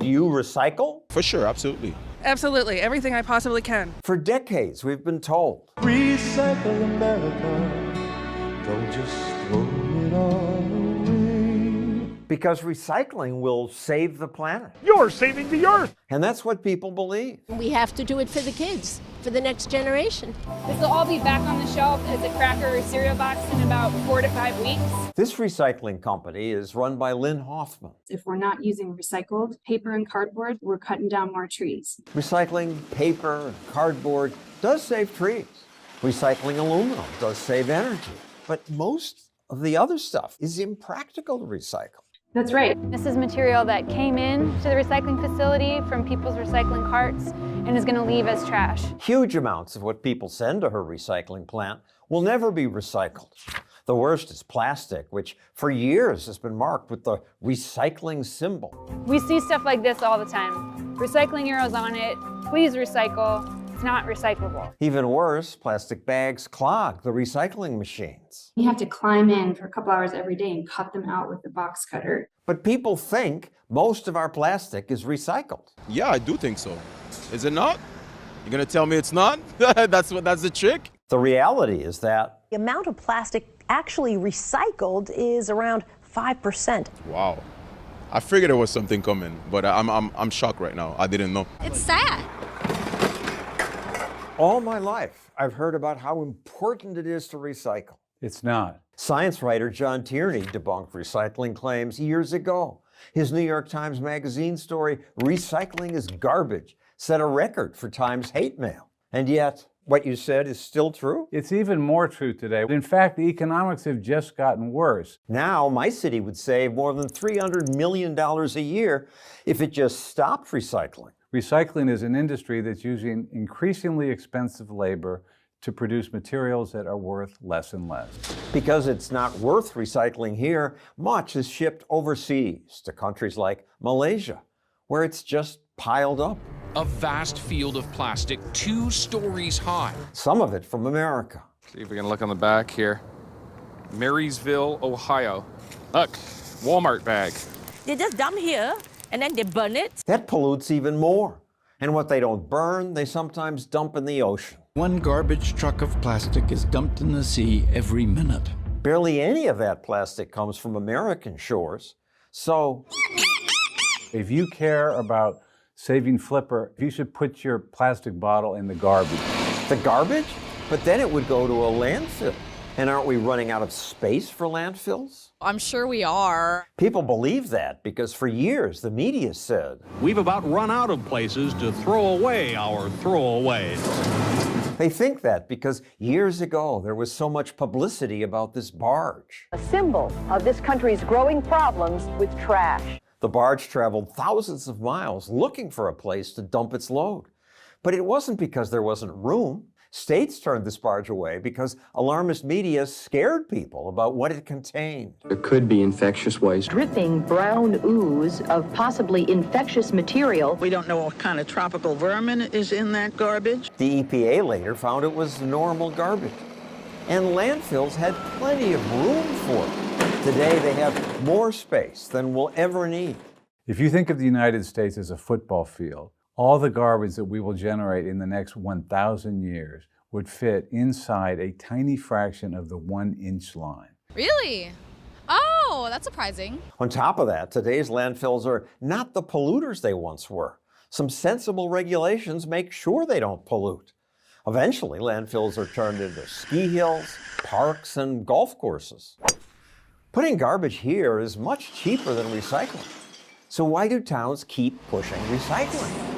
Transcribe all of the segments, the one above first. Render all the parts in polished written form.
Do you recycle? For sure, absolutely. Absolutely, everything I possibly can. For decades, we've been told. Recycle America, don't just throw it all away. Because recycling will save the planet. You're saving the earth! And that's what people believe. We have to do it for the kids, for the next generation. This will all be back on the shelf as a cracker or cereal box in about 4 to 5 weeks. This recycling company is run by Lynn Hoffman. If we're not using recycled paper and cardboard, we're cutting down more trees. Recycling paper and cardboard does save trees. Recycling aluminum does save energy. But most of the other stuff is impractical to recycle. That's right. This is material that came in to the recycling facility from people's recycling carts and is going to leave as trash. Huge amounts of what people send to her recycling plant will never be recycled. The worst is plastic, which for years has been marked with the recycling symbol. We see stuff like this all the time. Recycling arrows on it, please recycle. It's not recyclable. Even worse, plastic bags clog the recycling machines. You have to climb in for a couple hours every day and cut them out with the box cutter. But people think most of our plastic is recycled. Yeah, I do think so. Is it not? You're gonna tell me it's not? That's the trick? The reality is that the amount of plastic actually recycled is around 5%. Wow. I figured there was something coming, but I'm shocked right now. I didn't know. It's sad. all my life I've heard about how important it is to recycle. It's not. Science writer John Tierney debunked recycling claims years ago. His New York Times Magazine story, Recycling is Garbage, set a record for Times hate mail. And yet, what you said is still true? It's even more true today. In fact, the economics have just gotten worse. Now, my city would save more than $300 million a year if it just stopped recycling. Recycling is an industry that's using increasingly expensive labor to produce materials that are worth less and less. Because it's not worth recycling here, much is shipped overseas to countries like Malaysia, where it's just piled up. A vast field of plastic 2 stories high. Some of it from America. See if we can look on the back here. Marysville, Ohio. Look, Walmart bag. They just dump here and then they burn it. That pollutes even more. And what they don't burn, they sometimes dump in the ocean. 1 garbage truck of plastic is dumped in the sea every minute. Barely any of that plastic comes from American shores. So, if you care about saving Flipper, you should put your plastic bottle in the garbage. The garbage? But then it would go to a landfill. And aren't we running out of space for landfills? I'm sure we are. People believe that because for years the media said, we've about run out of places to throw away our throwaways. They think that because years ago there was so much publicity about this barge. A symbol of this country's growing problems with trash. The barge traveled thousands of miles looking for a place to dump its load. But it wasn't because there wasn't room. States turned this barge away because alarmist media scared people about what it contained. There could be infectious waste. Dripping brown ooze of possibly infectious material. We don't know what kind of tropical vermin is in that garbage. The EPA later found it was normal garbage. And landfills had plenty of room for it. Today they have more space than we'll ever need. If you think of the United States as a football field, all the garbage that we will generate in the next 1,000 years would fit inside a tiny fraction of the 1-inch line. Really? Oh, that's surprising. On top of that, today's landfills are not the polluters they once were. Some sensible regulations make sure they don't pollute. Eventually, landfills are turned into ski hills, parks, and golf courses. Putting garbage here is much cheaper than recycling. So why do towns keep pushing recycling?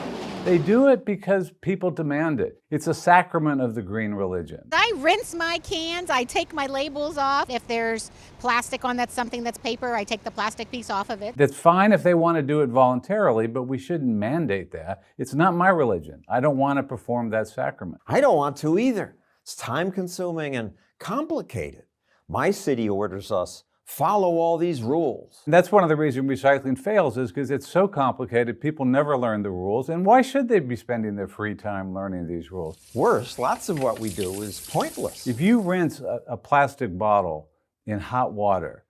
They do it because people demand it. It's a sacrament of the green religion. I rinse my cans, I take my labels off. If there's plastic on something that's paper, I take the plastic piece off of it. That's fine if they want to do it voluntarily, but we shouldn't mandate that. It's not my religion. I don't want to perform that sacrament. I don't want to either. It's time-consuming and complicated. My city orders us follow all these rules. And that's one of the reasons recycling fails is because it's so complicated, people never learn the rules, and why should they be spending their free time learning these rules? Worse, lots of what we do is pointless. If you rinse a plastic bottle in hot water,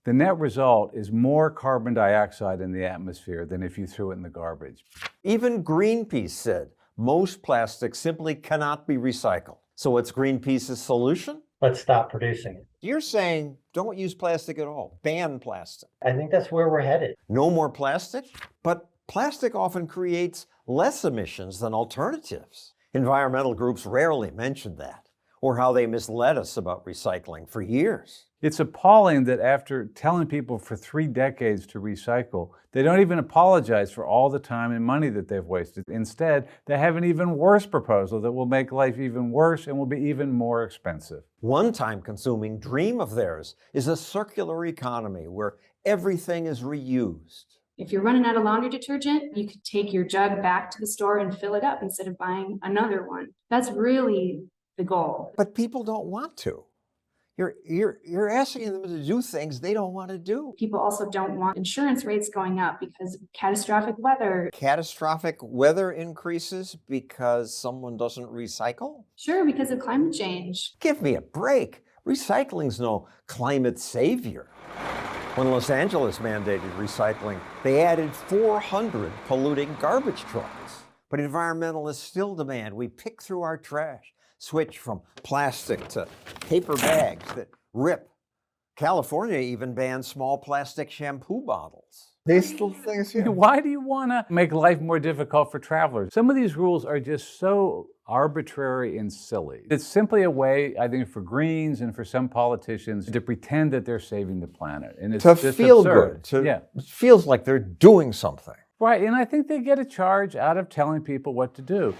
The net result is more carbon dioxide in the atmosphere than if you threw it in the garbage. Even Greenpeace said most plastics simply cannot be recycled. So what's Greenpeace's solution? Let's stop producing it. You're saying don't use plastic at all. Ban plastic. I think that's where we're headed. No more plastic? But plastic often creates less emissions than alternatives. Environmental groups rarely mention that, or how they misled us about recycling for years. It's appalling that after telling people for 3 decades to recycle, they don't even apologize for all the time and money that they've wasted. Instead, they have an even worse proposal that will make life even worse and will be even more expensive. One time-consuming dream of theirs is a circular economy where everything is reused. If you're running out of laundry detergent, you could take your jug back to the store and fill it up instead of buying another one. That's really the goal. But people don't want to. You're asking them to do things they don't want to do. People also don't want insurance rates going up because of catastrophic weather. Catastrophic weather increases because someone doesn't recycle? Sure, because of climate change. Give me a break. Recycling's no climate savior. When Los Angeles mandated recycling, they added 400 polluting garbage trucks. But environmentalists still demand we pick through our trash, switch from plastic to paper bags that rip. California even banned small plastic shampoo bottles. These little things here. Why do you want to make life more difficult for travelers? Some of these rules are just so arbitrary and silly. It's simply a way, I think, for Greens and for some politicians to pretend that they're saving the planet. And it's to just feel absurd. good. Yeah. It feels like they're doing something. Right, and I think they get a charge out of telling people what to do.